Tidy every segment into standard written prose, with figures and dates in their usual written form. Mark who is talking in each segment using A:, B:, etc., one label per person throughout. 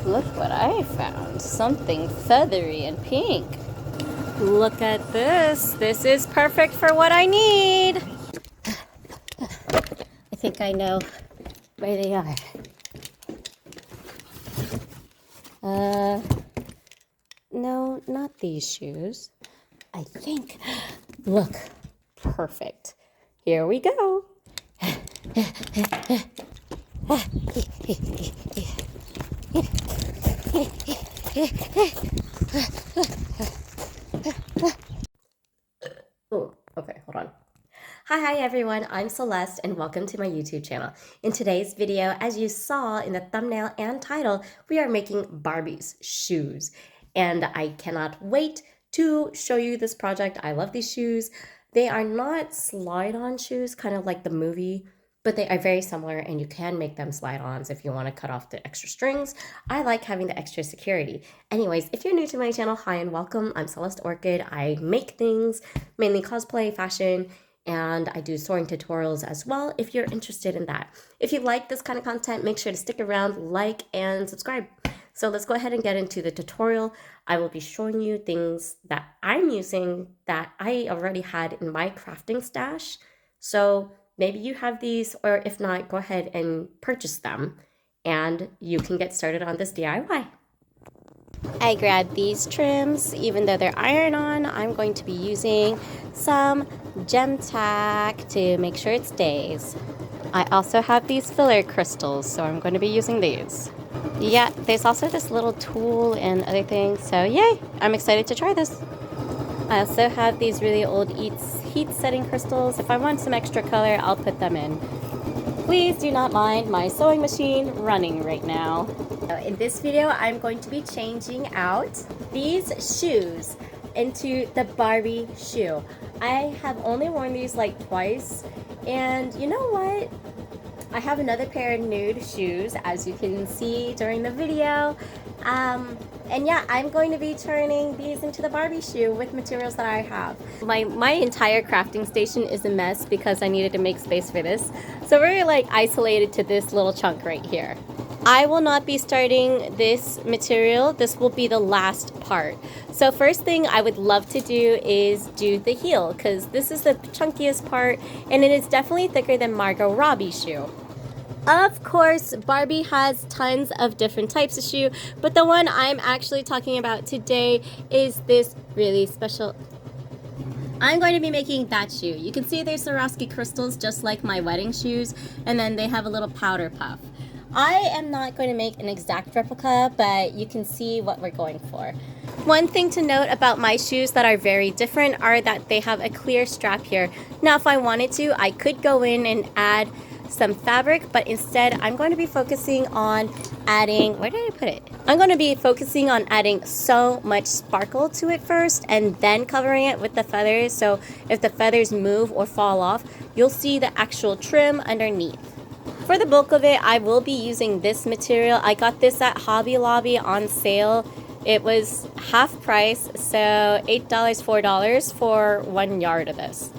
A: Look what I found. Something feathery and pink. Look at this. This is perfect for what I need. I think I know where they are. No, not these shoes. I think, look, perfect. Here we go. Oh, okay, hold on. Hi everyone, I'm Celeste and welcome to my YouTube channel. In today's video, as you saw in the thumbnail and title, we are making Barbie's shoes. And I cannot wait to show you this project. I love these shoes. They are not slide-on shoes, kind of like the movie, but they are very similar and you can make them slide-ons if you want to cut off the extra strings. I like having the extra security. Anyways, if you're new to my channel, hi and welcome. I'm Celeste Orchid. I make things, mainly cosplay, fashion, and I do sewing tutorials as well if you're interested in that. If you like this kind of content, make sure to stick around, like, and subscribe. So let's go ahead and get into the tutorial. I will be showing you things that I'm using that I already had in my crafting stash. So maybe you have these, or if not, go ahead and purchase them and you can get started on this DIY. I grabbed these trims. Even though they're iron-on, I'm going to be using some gem tack to make sure it stays. I also have these filler crystals, so I'm going to be using these. Yeah, there's also this little tool and other things, so yay! I'm excited to try this. I also have these really old heat setting crystals. If I want some extra color, I'll put them in. Please do not mind my sewing machine running right now. In this video, I'm going to be changing out these shoes into the Barbie shoe. I have only worn these like twice, and you know what? I have another pair of nude shoes, as you can see during the video. And yeah, I'm going to be turning these into the Barbie shoe with materials that I have. My entire crafting station is a mess because I needed to make space for this. So we're like isolated to this little chunk right here. I will not be starting this material. This will be the last part. So first thing I would love to do is do the heel, because this is the chunkiest part and it is definitely thicker than Margot Robbie's shoe. Of course, Barbie has tons of different types of shoe, but the one I'm actually talking about today is this really special. I'm going to be making that shoe. You can see there's Swarovski crystals just like my wedding shoes, and then they have a little powder puff. I am not going to make an exact replica, but you can see what we're going for. One thing to note about my shoes that are very different are that they have a clear strap here. Now, if I wanted to, I could go in and add some fabric, but instead I'm going to be focusing on adding, where did I put it? I'm going to be focusing on adding so much sparkle to it first and then covering it with the feathers, so if the feathers move or fall off, you'll see the actual trim underneath. For the bulk of it, I will be using this material. I got this at Hobby Lobby on sale. It was half price, so $8, $4 for 1 yard of this.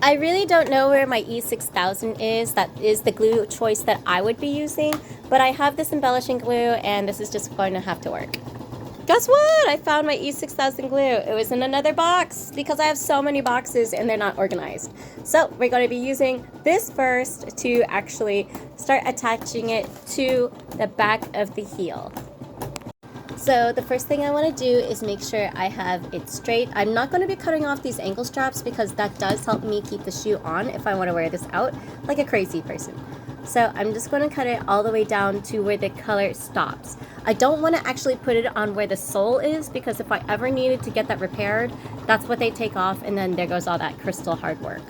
A: I really don't know where my E6000 is. That is the glue choice that I would be using, but I have this embellishing glue and this is just going to have to work. Guess what? I found my E6000 glue. It was in another box because I have so many boxes and they're not organized. So we're going to be using this first to actually start attaching it to the back of the heel. So the first thing I want to do is make sure I have it straight. I'm not going to be cutting off these ankle straps because that does help me keep the shoe on if I want to wear this out like a crazy person. So I'm just going to cut it all the way down to where the color stops. I don't want to actually put it on where the sole is because if I ever needed to get that repaired, that's what they take off and then there goes all that crystal hard work.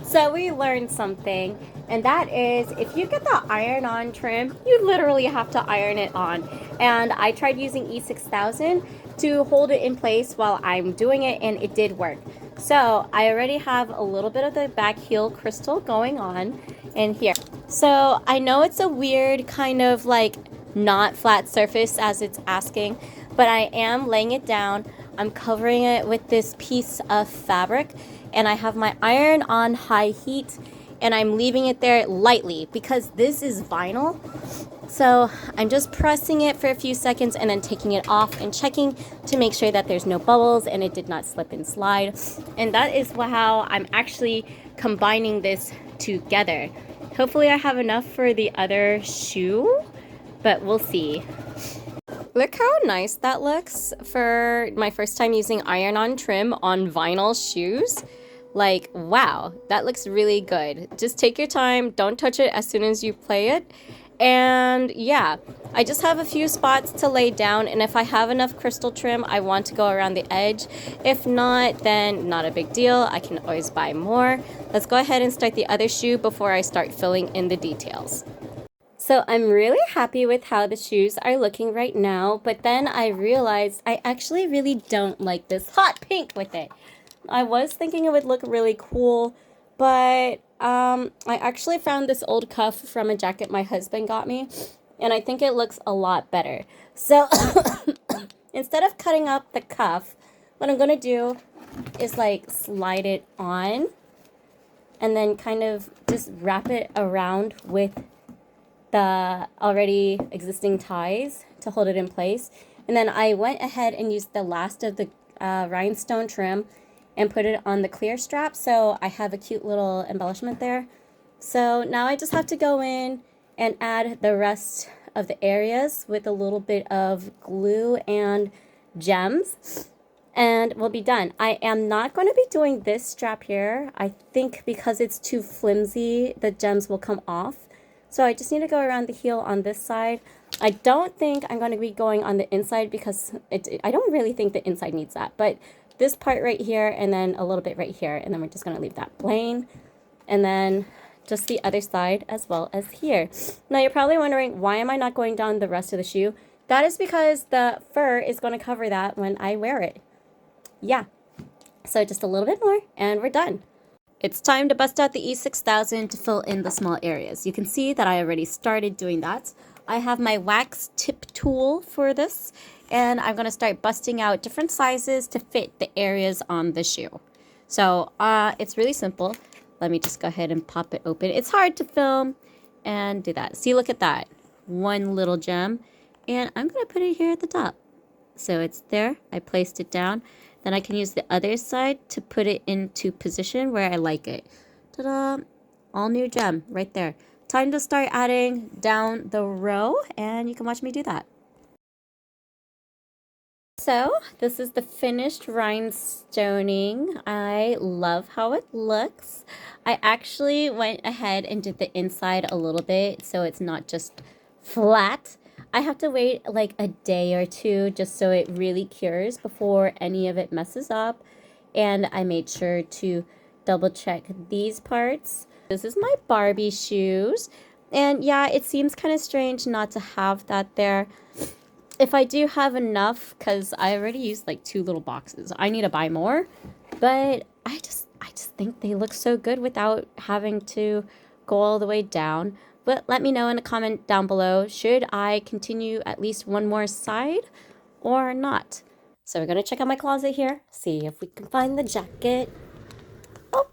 A: So we learned something, and that is if you get the iron-on trim, you literally have to iron it on. And I tried using E6000 to hold it in place while I'm doing it, and it did work. So I already have a little bit of the back heel crystal going on in here. So I know it's a weird kind of like not flat surface as it's asking, but I am laying it down. I'm covering it with this piece of fabric. and I have my iron on high heat, and I'm leaving it there lightly because this is vinyl. So I'm just pressing it for a few seconds and then taking it off and checking to make sure that there's no bubbles and it did not slip and slide. And that is how I'm actually combining this together. Hopefully I have enough for the other shoe, but we'll see. Look how nice that looks for my first time using iron-on trim on vinyl shoes. Like, wow, that looks really good. Just take your time, don't touch it as soon as you play it. And yeah, I just have a few spots to lay down, and if I have enough crystal trim, I want to go around the edge. If not, then not a big deal. I can always buy more. Let's go ahead and start the other shoe before I start filling in the details. So I'm really happy with how the shoes are looking right now, but then I realized I actually really don't like this hot pink with it. I was thinking it would look really cool, but I actually found this old cuff from a jacket my husband got me, and I think it looks a lot better. So instead of cutting up the cuff, what I'm going to do is like slide it on and then kind of just wrap it around with the already existing ties to hold it in place. And then I went ahead and used the last of the rhinestone trim and put it on the clear strap, so I have a cute little embellishment there. So now I just have to go in and add the rest of the areas with a little bit of glue and gems, and we'll be done. I am not going to be doing this strap here. I think because it's too flimsy, the gems will come off. So I just need to go around the heel on this side. I don't think I'm going to be going on the inside because I don't really think the inside needs that, but this part right here and then a little bit right here, and then we're just going to leave that plain, and then just the other side as well as here. Now you're probably wondering, why am I not going down the rest of the shoe? That is because the fur is going to cover that when I wear it. Yeah, so just a little bit more and we're done. It's time to bust out the E6000 to fill in the small areas. You can see that I already started doing that. I have my wax tip tool for this, and I'm going to start busting out different sizes to fit the areas on the shoe. So it's really simple. Let me just go ahead and pop it open. It's hard to film and do that. See, look at that. One little gem, and I'm going to put it here at the top. So it's there. I placed it down. Then I can use the other side to put it into position where I like it. Ta-da! All new gem right there. Time to start adding down the row, and you can watch me do that. So this is the finished rhinestoning. I love how it looks. I actually went ahead and did the inside a little bit so it's not just flat. I have to wait like a day or two just so it really cures before any of it messes up. And I made sure to double check these parts. This is my Barbie shoes. And yeah, it seems kind of strange not to have that there. If I do have enough, because I already used like 2 little boxes, I need to buy more. But I just think they look so good without having to go all the way down. But let me know in a comment down below, should I continue at least one more side or not? So we're going to check out my closet here, see if we can find the jacket. Oh,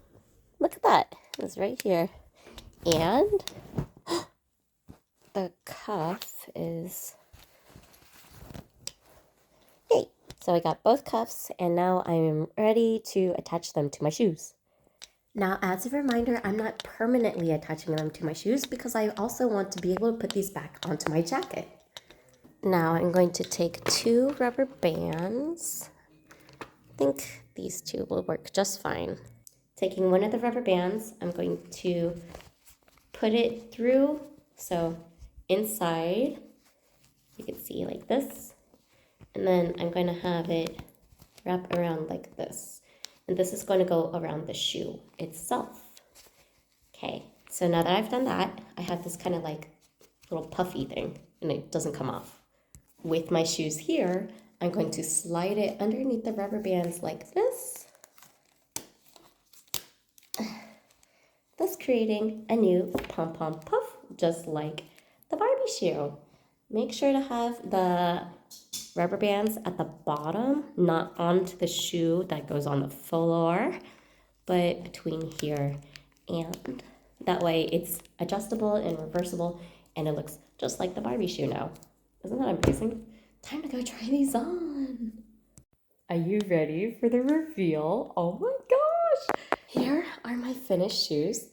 A: look at that. It's right here. And the cuff is... Yay! So I got both cuffs, and now I'm ready to attach them to my shoes. Now, as a reminder, I'm not permanently attaching them to my shoes because I also want to be able to put these back onto my jacket. Now I'm going to take 2 rubber bands. I think these 2 will work just fine. Taking one of the rubber bands, I'm going to put it through, so inside, you can see like this. And then I'm going to have it wrap around like this. And this is going to go around the shoe itself. Okay, so now that I've done that, I have this kind of like little puffy thing, and it doesn't come off. With my shoes here, I'm going to slide it underneath the rubber bands like this, thus creating a new pom-pom puff, just like the Barbie shoe. Make sure to have the rubber bands at the bottom, not onto the shoe that goes on the floor. but between here and that way it's adjustable and reversible, and it looks just like the Barbie shoe now. Isn't that amazing? Time to go try these on. Are you ready for the reveal? Oh my gosh! Here are my finished shoes.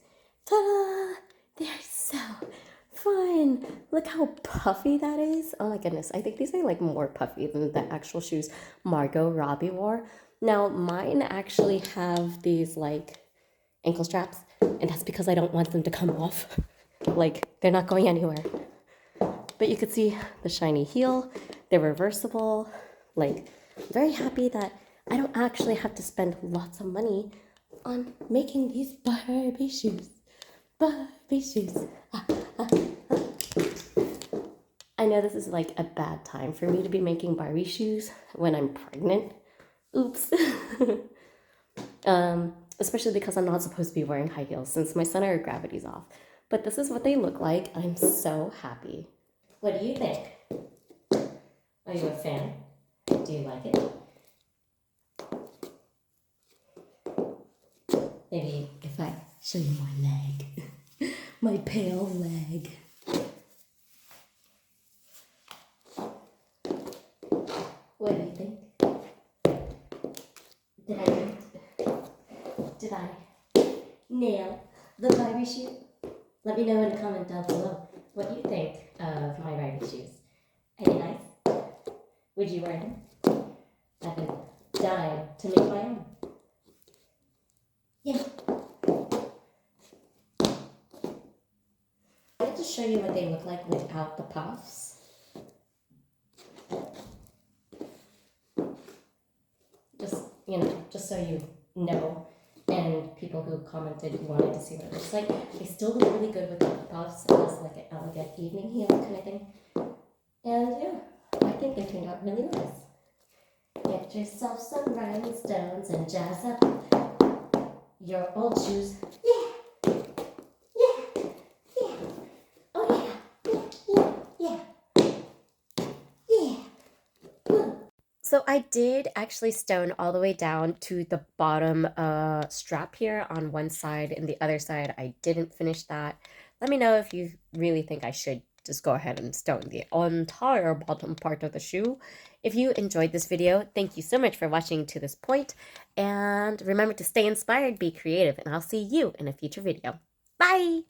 A: Ta-da! They're so fun. Look how puffy that is. Oh my goodness. I think these are like more puffy than the actual shoes Margot Robbie wore. Now mine actually have these like ankle straps, and that's because I don't want them to come off. Like they're not going anywhere. But you could see the shiny heel. They're reversible. Like, I'm very happy that I don't actually have to spend lots of money on making these Barbie shoes. Barbie shoes. I know this is like a bad time for me to be making Barbie shoes when I'm pregnant. Oops. Especially because I'm not supposed to be wearing high heels since my center of gravity's off. But this is what they look like. I'm so happy. What do you think? Are you a fan? Do you like it? Maybe if I show you my leg. My pale leg. What do you think? Did I nail the Barbie shoe? Let me know in the comment down below what you think of my Barbie shoes. Are they nice? Would you wear them? I've been dying to make my own. Yeah. I wanted to show you what they look like without the puffs. Just so you know, and people who commented who wanted to see what it looks like, they still look really good without the puffs. It has like an elegant evening heel kind of thing. And yeah, I think they turned out really nice. Get yourself some rhinestones and jazz up your old shoes. Yeah! Yeah! Yeah! Oh yeah! Yeah! So I did actually stone all the way down to the bottom strap here on one side, and the other side I didn't finish that. Let me know if you really think I should just go ahead and stone the entire bottom part of the shoe. If you enjoyed this video, thank you so much for watching to this point, and remember to stay inspired, be creative, and I'll see you in a future video. Bye!